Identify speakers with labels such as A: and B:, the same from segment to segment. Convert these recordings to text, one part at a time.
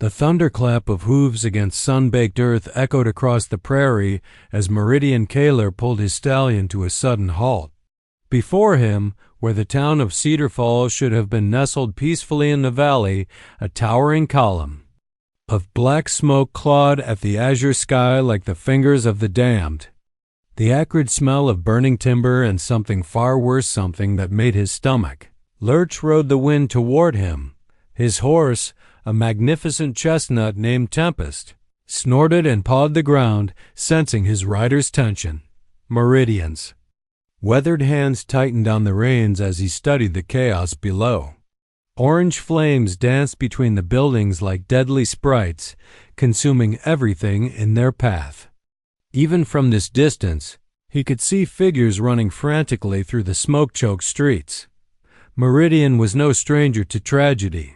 A: The thunderclap of hooves against sun-baked earth echoed across the prairie as Meridian Kaler pulled his stallion to a sudden halt. Before him, where the town of Cedar Falls should have been nestled peacefully in the valley, a towering column of black smoke clawed at the azure sky like the fingers of the damned. The acrid smell of burning timber and something far worse, something that made his stomach lurch, rode the wind toward him. His horse, a magnificent chestnut named Tempest, snorted and pawed the ground, sensing his rider's tension. Meridian's weathered hands tightened on the reins as he studied the chaos below. Orange flames danced between the buildings like deadly sprites, consuming everything in their path. Even from this distance, he could see figures running frantically through the smoke-choked streets. Meridian was no stranger to tragedy.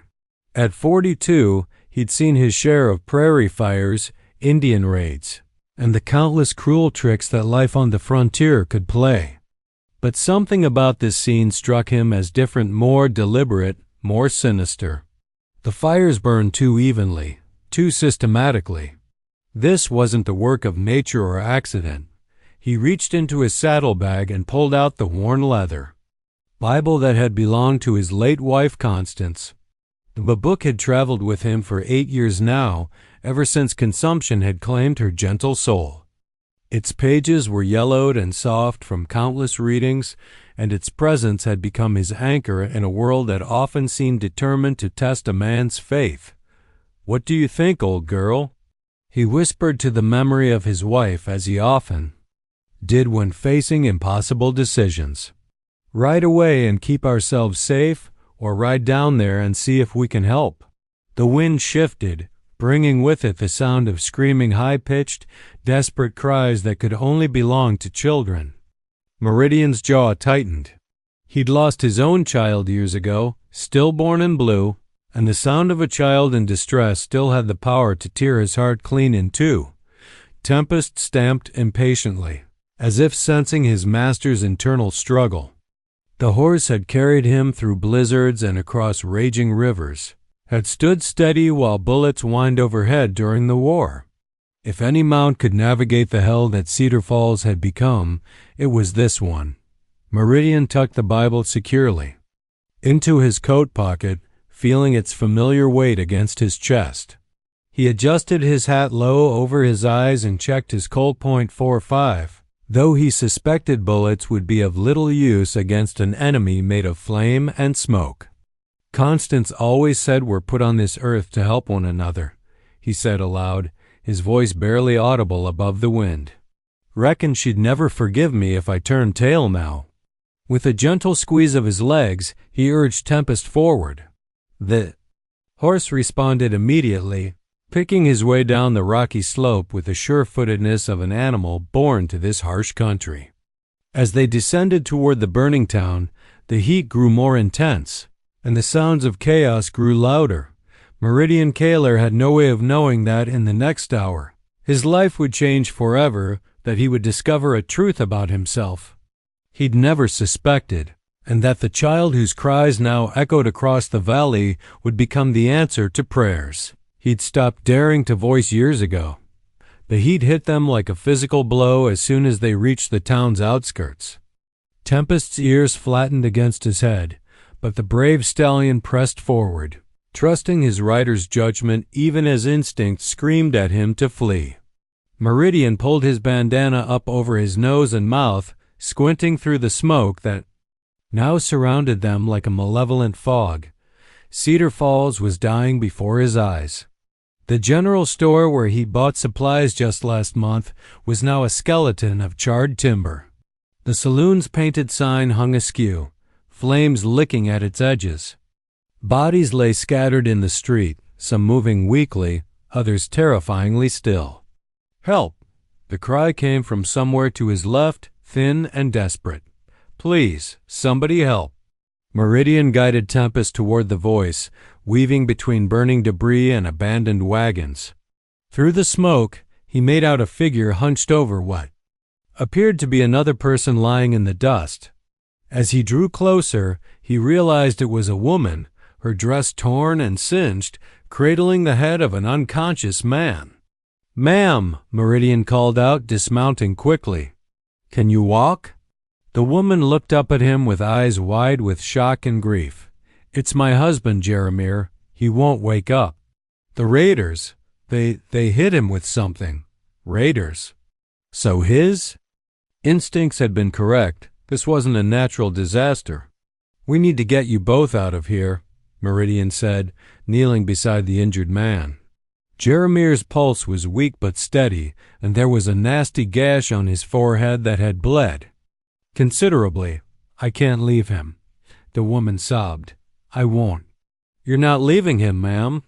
A: At 42, he'd seen his share of prairie fires, Indian raids, and the countless cruel tricks that life on the frontier could play. But something about this scene struck him as different, more deliberate, more sinister. The fires burned too evenly, too systematically. This wasn't the work of nature or accident. He reached into his saddlebag and pulled out the worn leather Bible that had belonged to his late wife, Constance. The book had traveled with him for 8 years now, ever since consumption had claimed her gentle soul. Its pages were yellowed and soft from countless readings, and its presence had become his anchor in a world that often seemed determined to test a man's faith. "What do you think, old girl?" he whispered to the memory of his wife, as he often did when facing impossible decisions. "Ride away and keep ourselves safe, or ride down there and see if we can help." The wind shifted, bringing with it the sound of screaming, high-pitched, desperate cries that could only belong to children. Meridian's jaw tightened. He'd lost his own child years ago, stillborn and blue, and the sound of a child in distress still had the power to tear his heart clean in two. Tempest stamped impatiently, as if sensing his master's internal struggle. The horse had carried him through blizzards and across raging rivers, had stood steady while bullets whined overhead during the war. If any mount could navigate the hell that Cedar Falls had become, it was this one. Meridian tucked the Bible securely into his coat pocket, feeling its familiar weight against his chest. He adjusted his hat low over his eyes and checked his Colt .45. Though he suspected bullets would be of little use against an enemy made of flame and smoke. "Constance always said we're put on this earth to help one another," he said aloud, his voice barely audible above the wind. "Reckon she'd never forgive me if I turned tail now." With a gentle squeeze of his legs, he urged Tempest forward. The horse responded immediately, picking his way down the rocky slope with the sure-footedness of an animal born to this harsh country. As they descended toward the burning town, the heat grew more intense, and the sounds of chaos grew louder. Meridian Kaler had no way of knowing that in the next hour his life would change forever, that he would discover a truth about himself he'd never suspected, and that the child whose cries now echoed across the valley would become the answer to prayers he'd stopped daring to voice years ago. The heat hit them like a physical blow as soon as they reached the town's outskirts. Tempest's ears flattened against his head, but the brave stallion pressed forward, trusting his rider's judgment even as instinct screamed at him to flee. Meridian pulled his bandana up over his nose and mouth, squinting through the smoke that now surrounded them like a malevolent fog. Cedar Falls was dying before his eyes. The general store where he bought supplies just last month was now a skeleton of charred timber. The saloon's painted sign hung askew, flames licking at its edges. Bodies lay scattered in the street, some moving weakly, others terrifyingly still. "Help!" The cry came from somewhere to his left, thin and desperate. "Please, somebody help!" Meridian guided Tempest toward the voice, weaving between burning debris and abandoned wagons. Through the smoke, he made out a figure hunched over what appeared to be another person lying in the dust. As he drew closer, he realized it was a woman, her dress torn and singed, cradling the head of an unconscious man. "Ma'am," Meridian called out, dismounting quickly. "Can you walk?" The woman looked up at him with eyes wide with shock and grief. "It's my husband, Jeremiah. He won't wake up." "The raiders. They hit him with something." "Raiders? So his instincts had been correct. This wasn't a natural disaster. "We need to get you both out of here," Meridian said, kneeling beside the injured man. Jeremiah's pulse was weak but steady, and there was a nasty gash on his forehead that had bled considerably. "I can't leave him," the woman sobbed. "I won't." "You're not leaving him, ma'am."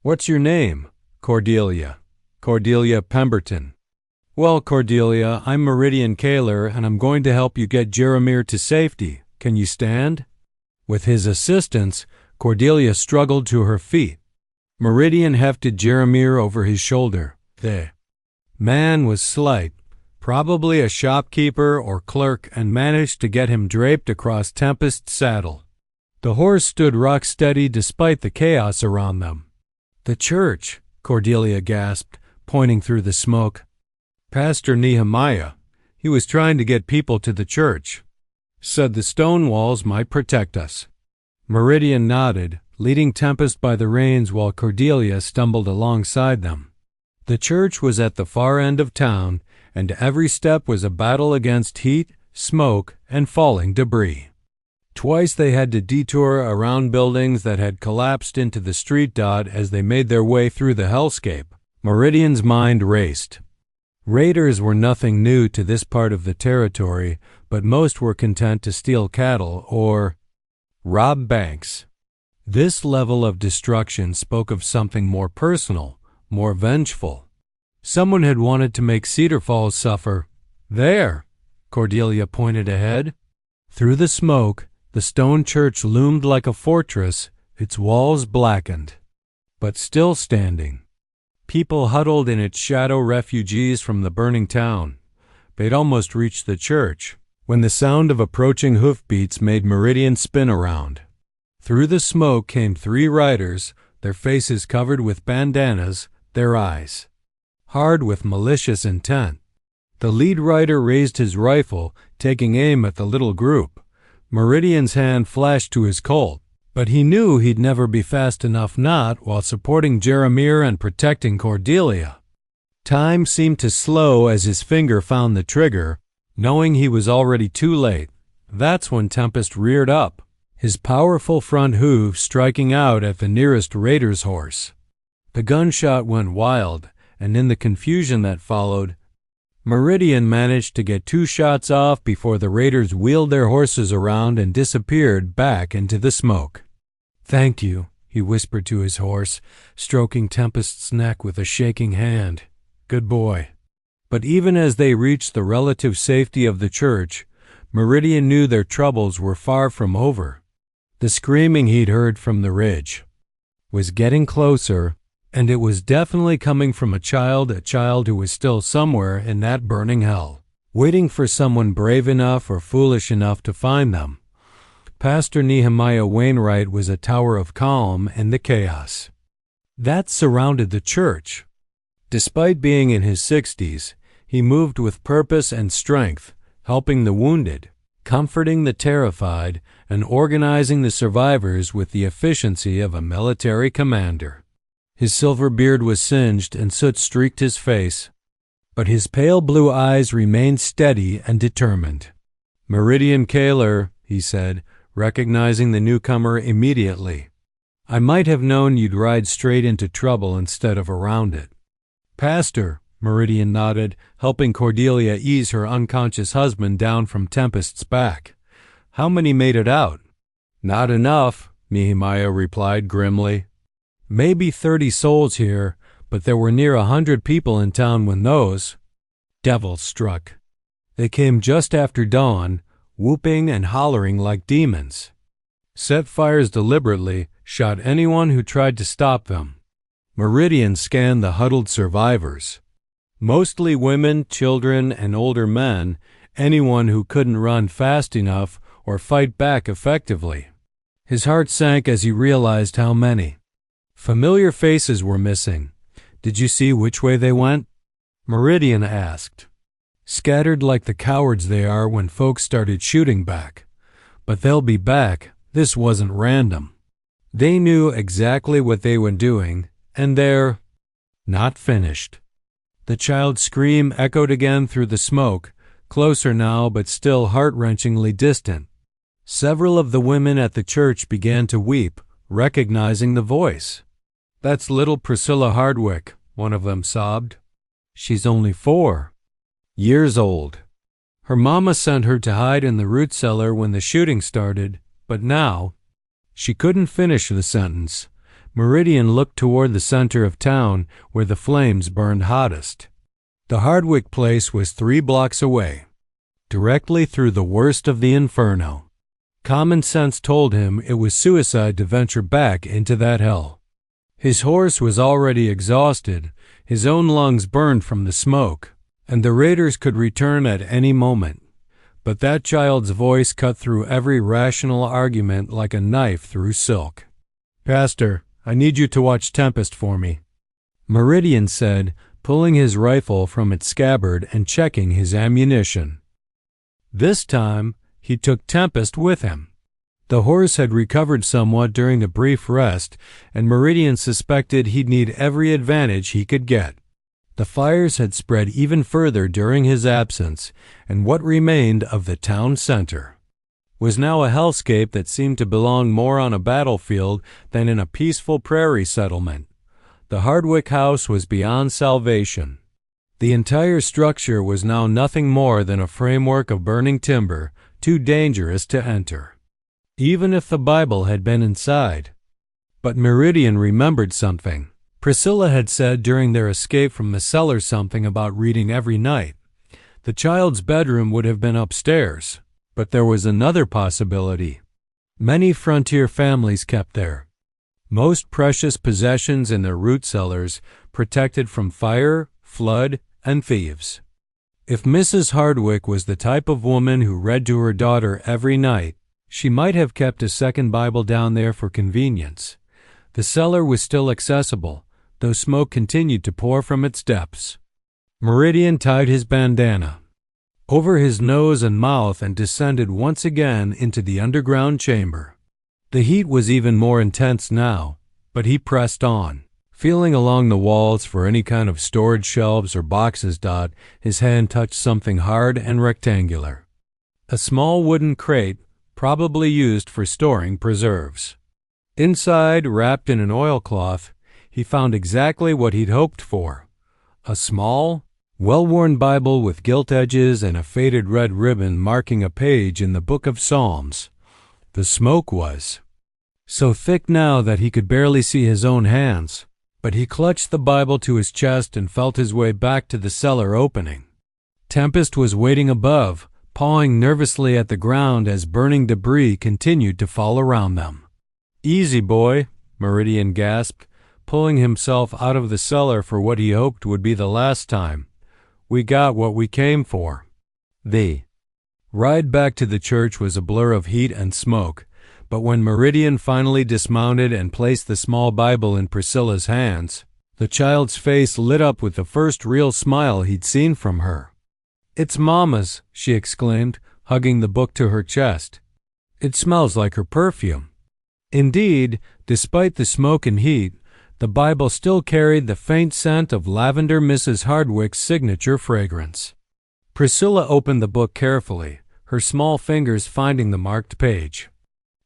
A: "What's your name?" "Cordelia. Cordelia Pemberton." "Well, Cordelia, I'm Meridian Kaler, and I'm going to help you get Jeremiah to safety. Can you stand?" With his assistance, Cordelia struggled to her feet. Meridian hefted Jeremiah over his shoulder. The man was slight, probably a shopkeeper or clerk, and managed to get him draped across Tempest's saddle. The horse stood rock steady despite the chaos around them. "The church," Cordelia gasped, pointing through the smoke. "Pastor Nehemiah. He was trying to get people to the church. Said the stone walls might protect us." Meridian nodded, leading Tempest by the reins while Cordelia stumbled alongside them. The church was at the far end of town, and every step was a battle against heat, smoke, and falling debris. Twice they had to detour around buildings that had collapsed into the street dot as they made their way through the hellscape. Meridian's mind raced. Raiders were nothing new to this part of the territory, but most were content to steal cattle or rob banks. This level of destruction spoke of something more personal, more vengeful. Someone had wanted to make Cedar Falls suffer. "There," Cordelia pointed ahead. Through the smoke, the stone church loomed like a fortress, its walls blackened, but still standing. People huddled in its shadow, refugees from the burning town. They'd almost reached the church when the sound of approaching hoofbeats made Meridian spin around. Through the smoke came 3 riders, their faces covered with bandanas, their eyes hard with malicious intent. The lead rider raised his rifle, taking aim at the little group. Meridian's hand flashed to his Colt, but he knew he'd never be fast enough not while supporting Jeremiah and protecting Cordelia. Time seemed to slow as his finger found the trigger, knowing he was already too late. That's when Tempest reared up, his powerful front hooves striking out at the nearest raider's horse. The gunshot went wild, and in the confusion that followed, Meridian managed to get 2 shots off before the raiders wheeled their horses around and disappeared back into the smoke. "Thank you," he whispered to his horse, stroking Tempest's neck with a shaking hand. "Good boy." But even as they reached the relative safety of the church, Meridian knew their troubles were far from over. The screaming he'd heard from the ridge was getting closer, and it was definitely coming from a child who was still somewhere in that burning hell, waiting for someone brave enough or foolish enough to find them. Pastor Nehemiah Wainwright was a tower of calm in the chaos that surrounded the church. Despite being in his 60s, he moved with purpose and strength, helping the wounded, comforting the terrified, and organizing the survivors with the efficiency of a military commander. His silver beard was singed and soot streaked his face, but his pale blue eyes remained steady and determined. "Meridian Kaler," he said, recognizing the newcomer immediately. "I might have known you'd ride straight into trouble instead of around it." "Pastor," Meridian nodded, helping Cordelia ease her unconscious husband down from Tempest's back. "How many made it out?" "Not enough," Nehemiah replied grimly. "Maybe 30 souls here, but there were near 100 people in town when those devils struck. They came just after dawn, whooping and hollering like demons. Set fires deliberately, shot anyone who tried to stop them." Meridian scanned the huddled survivors. Mostly women, children, and older men, anyone who couldn't run fast enough or fight back effectively. His heart sank as he realized how many. Familiar faces were missing. Did you see which way they went? Meridian asked. Scattered like the cowards they are when folks started shooting back. But they'll be back. This wasn't random. They knew exactly what they were doing, and they're not finished. The child's scream echoed again through the smoke, closer now but still heart-wrenchingly distant. Several of the women at the church began to weep, recognizing the voice. That's little Priscilla Hardwick, one of them sobbed. She's only 4 years old. Her mama sent her to hide in the root cellar when the shooting started, but now... She couldn't finish the sentence. Meridian looked toward the center of town where the flames burned hottest. The Hardwick place was 3 blocks away, directly through the worst of the inferno. Common sense told him it was suicide to venture back into that hell. His horse was already exhausted, his own lungs burned from the smoke, and the raiders could return at any moment. But that child's voice cut through every rational argument like a knife through silk. Pastor, I need you to watch Tempest for me, Meridian said, pulling his rifle from its scabbard and checking his ammunition. This time, he took Tempest with him. The horse had recovered somewhat during the brief rest, and Meridian suspected he'd need every advantage he could get. The fires had spread even further during his absence, and what remained of the town center was now a hellscape that seemed to belong more on a battlefield than in a peaceful prairie settlement. The Hardwick house was beyond salvation. The entire structure was now nothing more than a framework of burning timber, too dangerous to enter, even if the Bible had been inside. But Meridian remembered something. Priscilla had said during their escape from the cellar something about reading every night. The child's bedroom would have been upstairs, but there was another possibility. Many frontier families kept there most precious possessions in their root cellars, protected from fire, flood, and thieves. If Mrs. Hardwick was the type of woman who read to her daughter every night, she might have kept a second Bible down there for convenience. The cellar was still accessible, though smoke continued to pour from its depths. Meridian tied his bandana over his nose and mouth and descended once again into the underground chamber. The heat was even more intense now, but he pressed on. Feeling along the walls for any kind of storage shelves or boxes. His hand touched something hard and rectangular. A small wooden crate, probably used for storing preserves. Inside, wrapped in an oilcloth, he found exactly what he'd hoped for. A small, well-worn Bible with gilt edges and a faded red ribbon marking a page in the Book of Psalms. The smoke was so thick now that he could barely see his own hands, but he clutched the Bible to his chest and felt his way back to the cellar opening. Tempest was waiting above, pawing nervously at the ground as burning debris continued to fall around them. "Easy, boy," Meridian gasped, pulling himself out of the cellar for what he hoped would be the last time. "We got what we came for." The ride back to the church was a blur of heat and smoke, but when Meridian finally dismounted and placed the small Bible in Priscilla's hands, the child's face lit up with the first real smile he'd seen from her. "It's Mama's," she exclaimed, hugging the book to her chest. "It smells like her perfume." Indeed, despite the smoke and heat, the Bible still carried the faint scent of lavender, Mrs. Hardwick's signature fragrance. Priscilla opened the book carefully, her small fingers finding the marked page.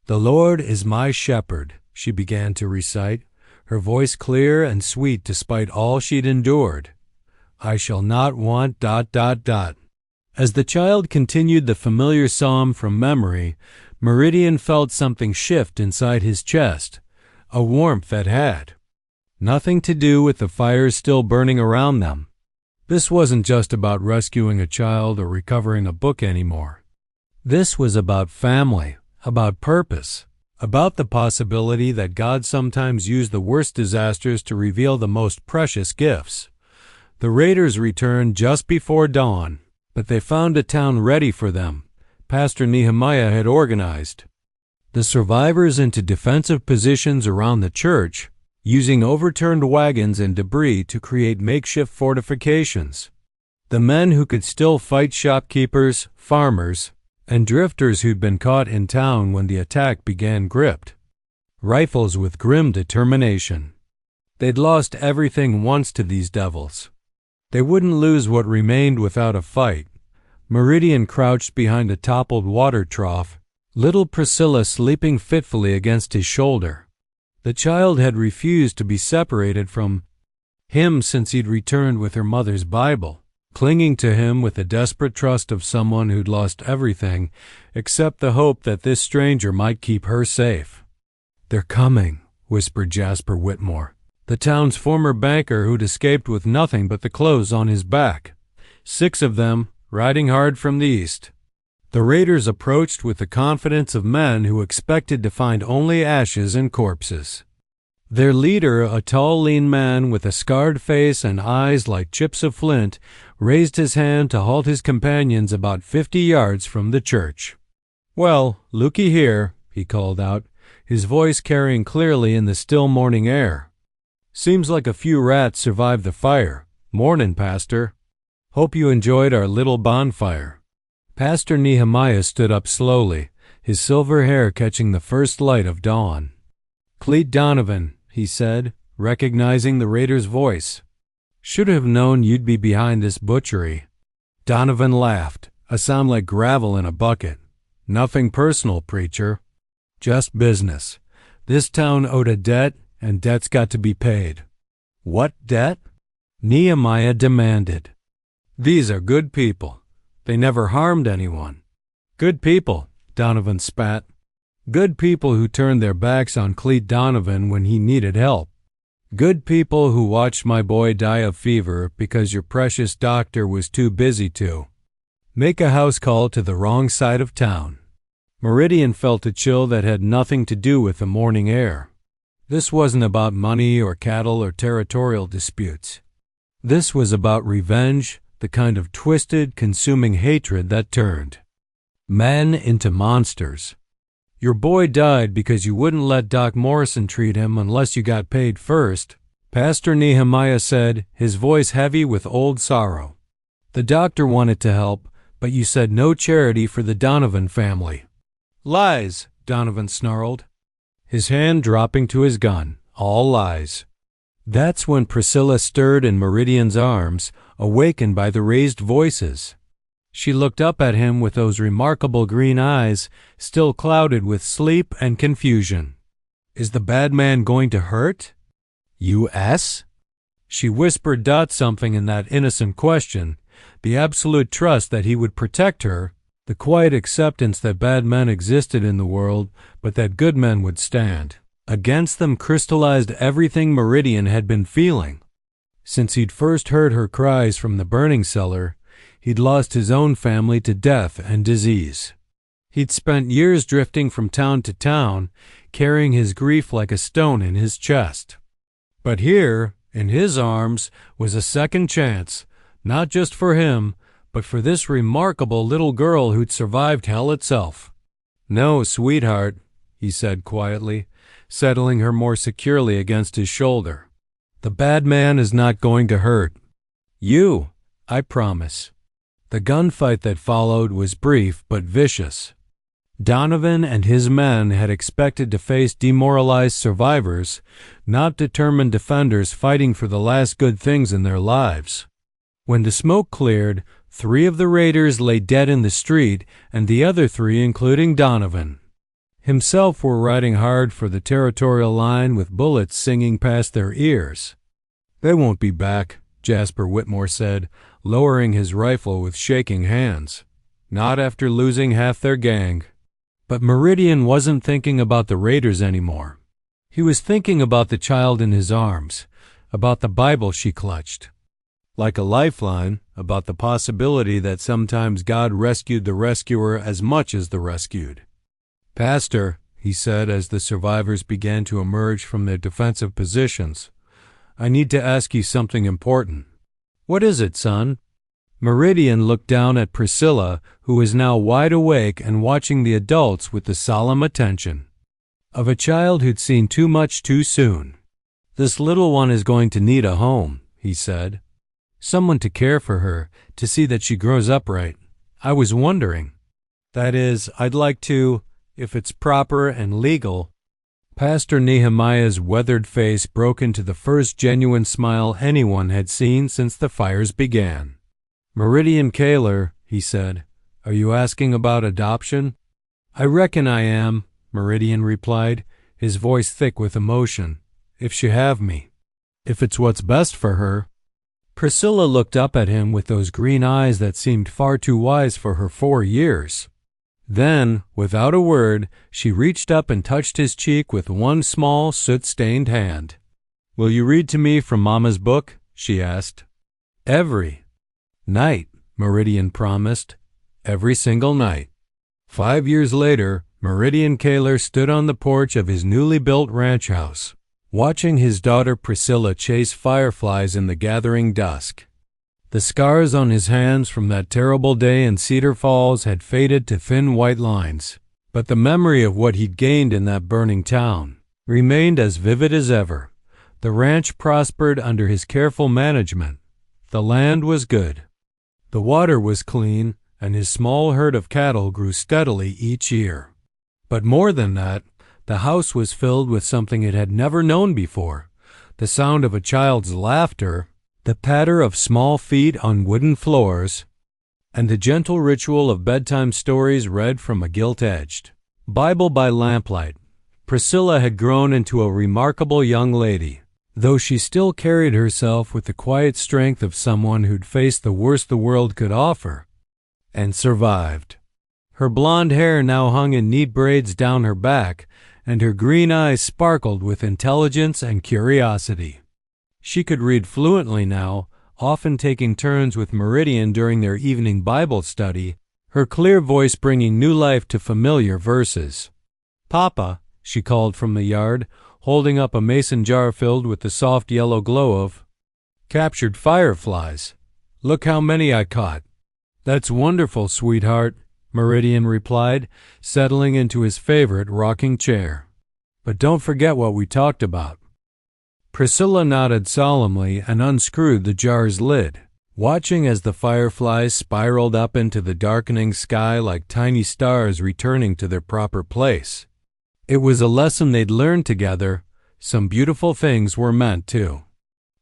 A: "The Lord is my shepherd," she began to recite, her voice clear and sweet despite all she'd endured. "I shall not want... As the child continued the familiar psalm from memory, Meridian felt something shift inside his chest, a warmth that had nothing to do with the fires still burning around them. This wasn't just about rescuing a child or recovering a book anymore. This was about family, about purpose, about the possibility that God sometimes used the worst disasters to reveal the most precious gifts. The raiders returned just before dawn, but they found a town ready for them. Pastor Nehemiah had organized the survivors into defensive positions around the church, using overturned wagons and debris to create makeshift fortifications. The men who could still fight shopkeepers, farmers, and drifters who'd been caught in town when the attack began gripped rifles with grim determination. They'd lost everything once to these devils. They wouldn't lose what remained without a fight. Meridian crouched behind a toppled water trough, little Priscilla sleeping fitfully against his shoulder. The child had refused to be separated from him since he'd returned with her mother's Bible, clinging to him with the desperate trust of someone who'd lost everything except the hope that this stranger might keep her safe. "They're coming," whispered Jasper Whitmore, the town's former banker who'd escaped with nothing but the clothes on his back. 6 of them, riding hard from the east. The raiders approached with the confidence of men who expected to find only ashes and corpses. Their leader, a tall, lean man with a scarred face and eyes like chips of flint, raised his hand to halt his companions about 50 yards from the church. "Well, looky here," he called out, his voice carrying clearly in the still morning air. "Seems like a few rats survived the fire. Mornin', Pastor. Hope you enjoyed our little bonfire." Pastor Nehemiah stood up slowly, his silver hair catching the first light of dawn. "Clete Donovan," he said, recognizing the raider's voice. "Should have known you'd be behind this butchery." Donovan laughed, a sound like gravel in a bucket. "Nothing personal, preacher. Just business. This town owed a debt, and debt's got to be paid." "What debt?" Nehemiah demanded. "These are good people. They never harmed anyone." "Good people," Donovan spat. "Good people who turned their backs on Clete Donovan when he needed help. Good people who watched my boy die of fever because your precious doctor was too busy to make a house call to the wrong side of town." Meridian felt a chill that had nothing to do with the morning air. This wasn't about money or cattle or territorial disputes. This was about revenge, the kind of twisted, consuming hatred that turned men into monsters. "Your boy died because you wouldn't let Doc Morrison treat him unless you got paid first," Pastor Nehemiah said, his voice heavy with old sorrow. "The doctor wanted to help, but you said no charity for the Donovan family." "Lies," Donovan snarled, his hand dropping to his gun. "All lies." That's when Priscilla stirred in Meridian's arms, awakened by the raised voices. She looked up at him with those remarkable green eyes, still clouded with sleep and confusion. "Is the bad man going to hurt? U.S.?" She whispered something in that innocent question, the absolute trust that he would protect her, the quiet acceptance that bad men existed in the world, but that good men would stand. Against them crystallized everything Meridian had been feeling. Since he'd first heard her cries from the burning cellar, he'd lost his own family to death and disease. He'd spent years drifting from town to town, carrying his grief like a stone in his chest. But here, in his arms, was a second chance, not just for him, but for this remarkable little girl who'd survived hell itself. "No, sweetheart," he said quietly, settling her more securely against his shoulder. "The bad man is not going to hurt you, I promise." The gunfight that followed was brief but vicious. Donovan and his men had expected to face demoralized survivors, not determined defenders fighting for the last good things in their lives. When the smoke cleared, 3 of the raiders lay dead in the street, and the other 3, including Donovan himself, were riding hard for the territorial line with bullets singing past their ears. "They won't be back," Jasper Whitmore said, lowering his rifle with shaking hands. "Not after losing half their gang." But Meridian wasn't thinking about the raiders anymore. He was thinking about the child in his arms, about the Bible she clutched. Like a lifeline, about the possibility that sometimes God rescued the rescuer as much as the rescued. "Pastor," he said as the survivors began to emerge from their defensive positions, "I need to ask you something important." "What is it, son?" Meridian looked down at Priscilla, who was now wide awake and watching the adults with the solemn attention of a child who'd seen too much too soon. "This little one is going to need a home," he said. "Someone to care for her, to see that she grows up right. I was wondering. That is, I'd like to, if it's proper and legal." Pastor Nehemiah's weathered face broke into the first genuine smile anyone had seen since the fires began. "Meridian Kaler," he said, "are you asking about adoption?" "I reckon I am," Meridian replied, his voice thick with emotion. "If she have me. If it's what's best for her." Priscilla looked up at him with those green eyes that seemed far too wise for her 4 years. Then, without a word, she reached up and touched his cheek with one small, soot-stained hand. "Will you read to me from Mama's book?" she asked. "Every night," Meridian promised. "Every single night." 5 years later, Meridian Kaler stood on the porch of his newly built ranch house, watching his daughter Priscilla chase fireflies in the gathering dusk. The scars on his hands from that terrible day in Cedar Falls had faded to thin white lines, but the memory of what he'd gained in that burning town remained as vivid as ever. The ranch prospered under his careful management. The land was good. The water was clean, and his small herd of cattle grew steadily each year. But more than that, the house was filled with something it had never known before: the sound of a child's laughter, the patter of small feet on wooden floors, and the gentle ritual of bedtime stories read from a gilt-edged Bible by lamplight. Priscilla had grown into a remarkable young lady, though she still carried herself with the quiet strength of someone who'd faced the worst the world could offer and survived. Her blonde hair now hung in neat braids down her back, and her green eyes sparkled with intelligence and curiosity. She could read fluently now, often taking turns with Meridian during their evening Bible study, her clear voice bringing new life to familiar verses. "Papa," she called from the yard, holding up a mason jar filled with the soft yellow glow of captured fireflies. "Look how many I caught." "That's wonderful, sweetheart," Meridian replied, settling into his favorite rocking chair. "But don't forget what we talked about." Priscilla nodded solemnly and unscrewed the jar's lid, watching as the fireflies spiraled up into the darkening sky like tiny stars returning to their proper place. It was a lesson they'd learned together. Some beautiful things were meant to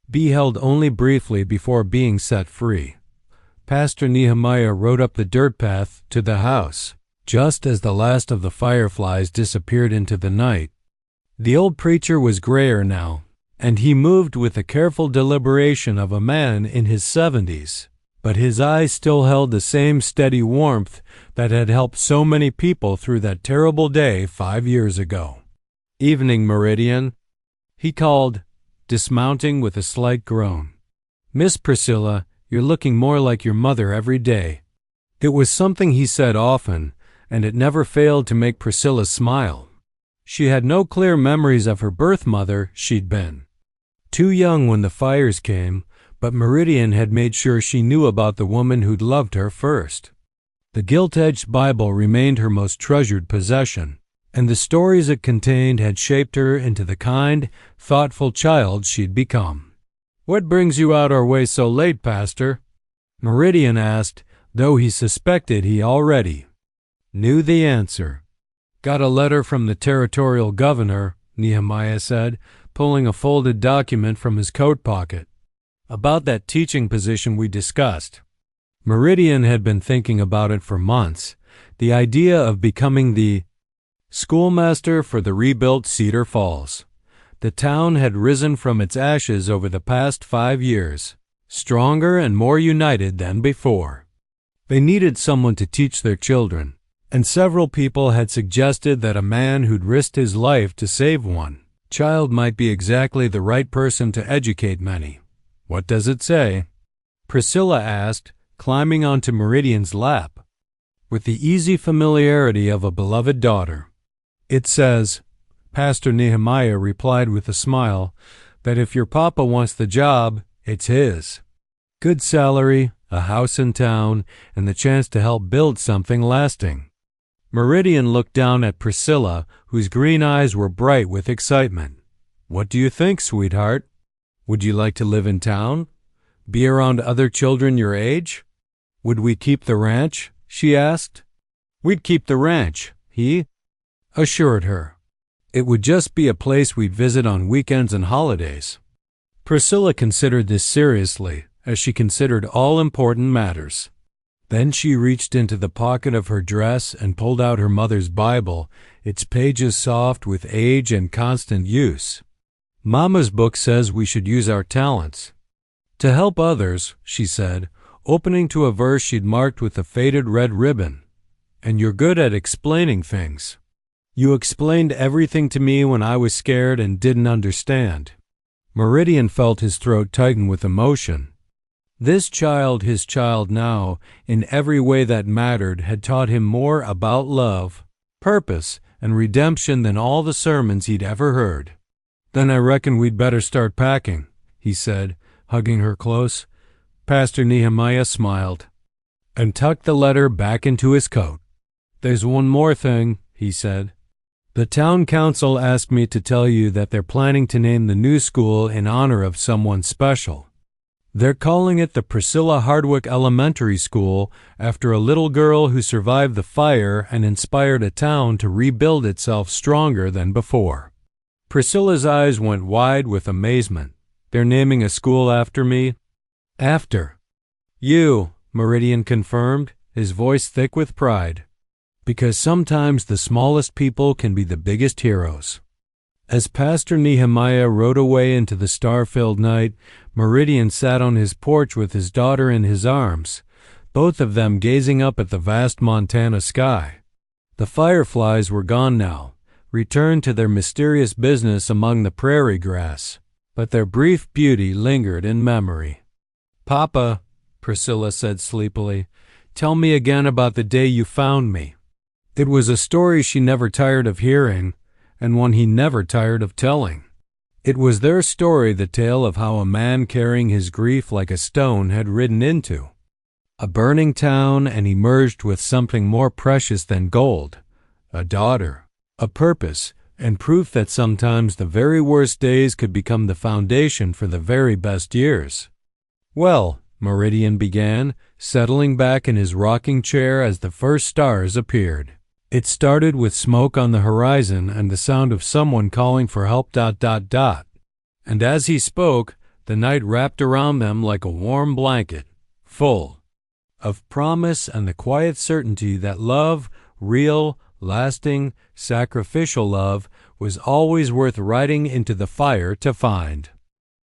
A: be held only briefly before being set free. Pastor Nehemiah rode up the dirt path to the house, just as the last of the fireflies disappeared into the night. The old preacher was grayer now, and he moved with the careful deliberation of a man in his 70s, but his eyes still held the same steady warmth that had helped so many people through that terrible day 5 years ago. "Evening, Meridian," he called, dismounting with a slight groan. "Miss Priscilla, you're looking more like your mother every day." It was something he said often, and it never failed to make Priscilla smile. She had no clear memories of her birth mother. She'd been too young when the fires came, but Meridian had made sure she knew about the woman who'd loved her first. The gilt-edged Bible remained her most treasured possession, and the stories it contained had shaped her into the kind, thoughtful child she'd become. "What brings you out our way so late, Pastor?" Meridian asked, though he suspected he already knew the answer. "Got a letter from the territorial governor," Nehemiah said, pulling a folded document from his coat pocket, "about that teaching position we discussed." Meridian had been thinking about it for months, the idea of becoming the schoolmaster for the rebuilt Cedar Falls. The town had risen from its ashes over the past 5 years, stronger and more united than before. They needed someone to teach their children, and several people had suggested that a man who'd risked his life to save one child might be exactly the right person to educate many. "What does it say?" Priscilla asked, climbing onto Meridian's lap with the easy familiarity of a beloved daughter. "It says," Pastor Nehemiah replied with a smile, "that if your papa wants the job, it's his. Good salary, a house in town, and the chance to help build something lasting. Meridian looked down at Priscilla, whose green eyes were bright with excitement. "What do you think, sweetheart? Would you like to live in town? Be around other children your age? Would we keep the ranch?" she asked. "We'd keep the ranch," he assured her. "It would just be a place we'd visit on weekends and holidays." Priscilla considered this seriously, as she considered all important matters. Then she reached into the pocket of her dress and pulled out her mother's Bible, its pages soft with age and constant use. "Mama's book says we should use our talents to help others," she said, opening to a verse she'd marked with a faded red ribbon. "And you're good at explaining things. You explained everything to me when I was scared and didn't understand." Meridian felt his throat tighten with emotion. This child, his child now, in every way that mattered, had taught him more about love, purpose, and redemption than all the sermons he'd ever heard. "Then I reckon we'd better start packing," he said, hugging her close. Pastor Nehemiah smiled and tucked the letter back into his coat. "There's one more thing," he said. "The town council asked me to tell you that they're planning to name the new school in honor of someone special. They're calling it the Priscilla Hardwick Elementary School after a little girl who survived the fire and inspired a town to rebuild itself stronger than before." Priscilla's eyes went wide with amazement. "They're naming a school after me?" "After you," Meridian confirmed, his voice thick with pride. "Because sometimes the smallest people can be the biggest heroes." As Pastor Nehemiah rode away into the star-filled night, Meridian sat on his porch with his daughter in his arms, both of them gazing up at the vast Montana sky. The fireflies were gone now, returned to their mysterious business among the prairie grass, but their brief beauty lingered in memory. "Papa," Priscilla said sleepily, "tell me again about the day you found me." It was a story she never tired of hearing, and one he never tired of telling. It was their story, the tale of how a man carrying his grief like a stone had ridden into a burning town and emerged with something more precious than gold, a daughter, a purpose, and proof that sometimes the very worst days could become the foundation for the very best years. "Well," Meridian began, settling back in his rocking chair as the first stars appeared. "It started with smoke on the horizon and the sound of someone calling for help ... And as he spoke, the night wrapped around them like a warm blanket, full of promise and the quiet certainty that love, real, lasting, sacrificial love, was always worth riding into the fire to find."